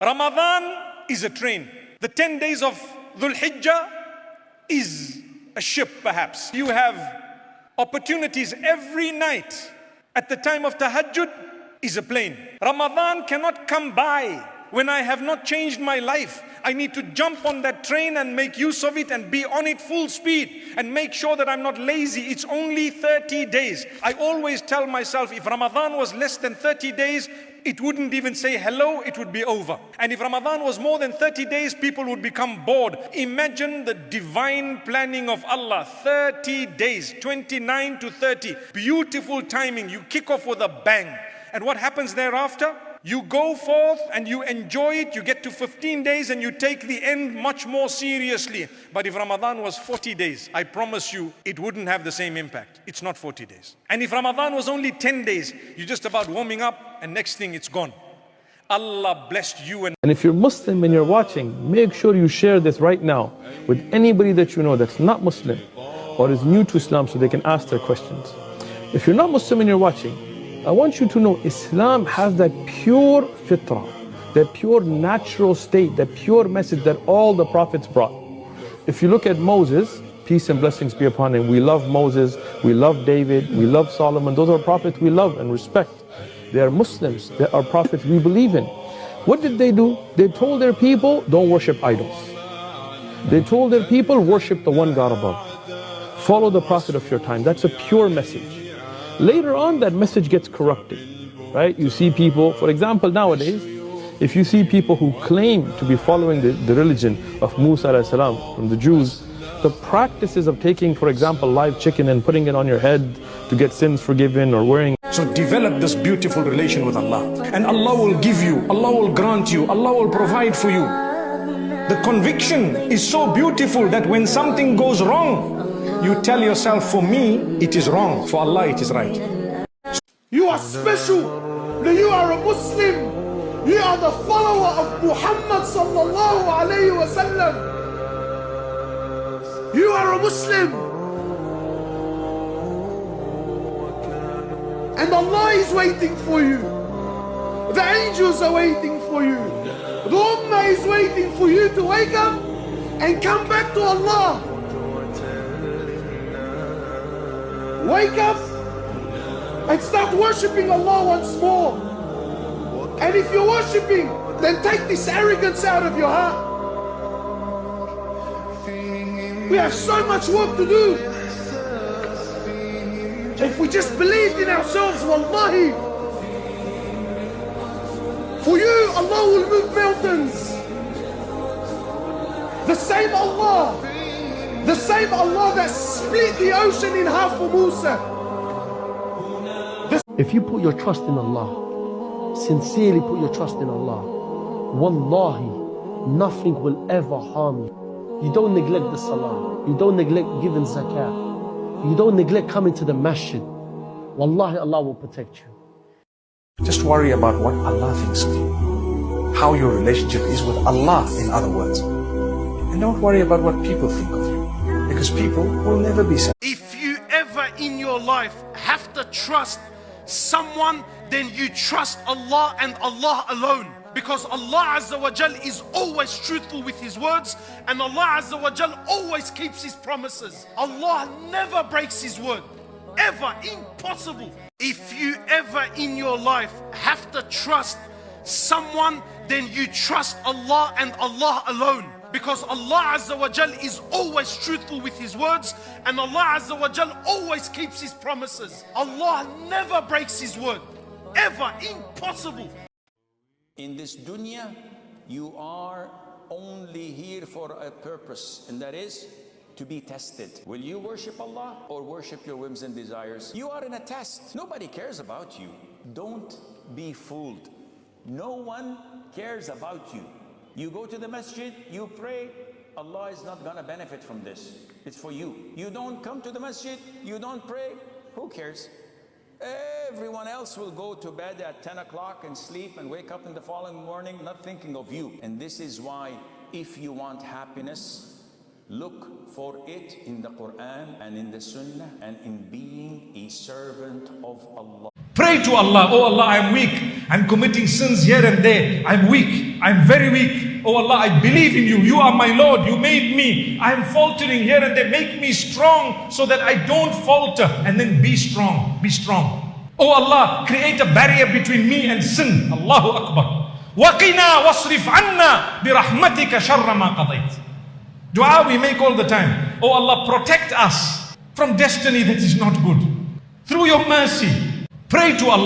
Ramadan is a train. The 10 days of Dhul Hijjah is a ship perhaps. You have opportunities every night. At the time of Tahajjud is a plane. Ramadan cannot come by when I have not changed my life. I need to jump on that train and make use of it and be on it full speed and make sure that I'm not lazy. It's only 30 days. I always tell myself, if Ramadan was less than 30 days, it wouldn't even say hello, it would be over. And if Ramadan was more than 30 days, people would become bored. Imagine the divine planning of Allah. 30 days, 29 to 30. Beautiful timing. You kick off with a bang. And what happens thereafter? You go forth and you enjoy it. You get to 15 days and you take the end much more seriously. But if Ramadan was 40 days, I promise you, it wouldn't have the same impact. It's not 40 days. And if Ramadan was only 10 days, you're just about warming up and next thing it's gone. Allah blessed you. And if you're Muslim and you're watching, make sure you share this right now with anybody that you know that's not Muslim or is new to Islam so they can ask their questions. If you're not Muslim and you're watching, I want you to know Islam has that pure fitrah, that pure natural state, that pure message that all the prophets brought. If you look at Moses, peace and blessings be upon him, we love Moses, we love David, we love Solomon. Those are prophets we love and respect. They are Muslims, they are prophets we believe in. What did they do? They told their people, don't worship idols. They told their people, worship the one God above. Follow the prophet of your time. That's a pure message. Later on, that message gets corrupted, right? You see people, for example, nowadays, if you see people who claim to be following the religion of Musa alayhi salam from the Jews, the practices of taking, for example, live chicken and putting it on your head to get sins forgiven or wearing. So develop this beautiful relation with Allah. And Allah will give you, Allah will grant you, Allah will provide for you. The conviction is so beautiful that when something goes wrong, you tell yourself, for me, it is wrong. For Allah, it is right. You are special. You are a Muslim. You are the follower of Muhammad sallallahu alayhi wa sallam. You are a Muslim. And Allah is waiting for you. The angels are waiting for you. The Ummah is waiting for you to wake up and come back to Allah. Wake up and start worshipping Allah once more. And if you're worshipping, then take this arrogance out of your heart. We have so much work to do. If we just believed in ourselves, wallahi, for you, Allah will move mountains. The same Allah that split the ocean in half for Musa. If you put your trust in Allah, sincerely put your trust in Allah, wallahi, nothing will ever harm you. You don't neglect the salah, you don't neglect giving zakah, you don't neglect coming to the masjid. Wallahi, Allah will protect you. Just worry about what Allah thinks of you, how your relationship is with Allah, in other words. And don't worry about what people think of you, because people will never be satisfied. If you ever in your life have to trust someone, then you trust Allah and Allah alone. Because Allah Azza wa Jal is always truthful with His words, and Allah Azza wa Jal always keeps His promises. Allah never breaks His word. Ever. Impossible. If you ever in your life have to trust someone, then you trust Allah and Allah alone. Because Allah Azza wa Jal is always truthful with His words, and Allah Azza wa Jal always keeps His promises. Allah never breaks His word. Ever. Impossible. In this dunya, you are only here for a purpose, and that is to be tested. Will you worship Allah or worship your whims and desires? You are in a test. Nobody cares about you. Don't be fooled. No one cares about you. You go to the masjid, you pray, Allah is not gonna benefit from this. It's for you. You don't come to the masjid, you don't pray, who cares? Everyone else will go to bed at 10 o'clock and sleep and wake up in the following morning not thinking of you. And this is why, if you want happiness, look for it in the Quran and in the Sunnah and in being a servant of Allah. Pray to to Allah, oh Allah, I am weak. I'm committing sins here and there. I'm weak. I'm very weak. Oh Allah, I believe in you. You are my Lord. You made me. I'm faltering here and there. Make me strong so that I don't falter. And then be strong. Be strong. Oh Allah, create a barrier between me and sin. Allahu Akbar. وَقِنَا وَاصْرِفْ عَنَّا بِرَحْمَتِكَ شَرَّ مَا قَضَيْتَ. Dua we make all the time. Oh Allah, protect us from destiny that is not good. Through your mercy, pray to Allah.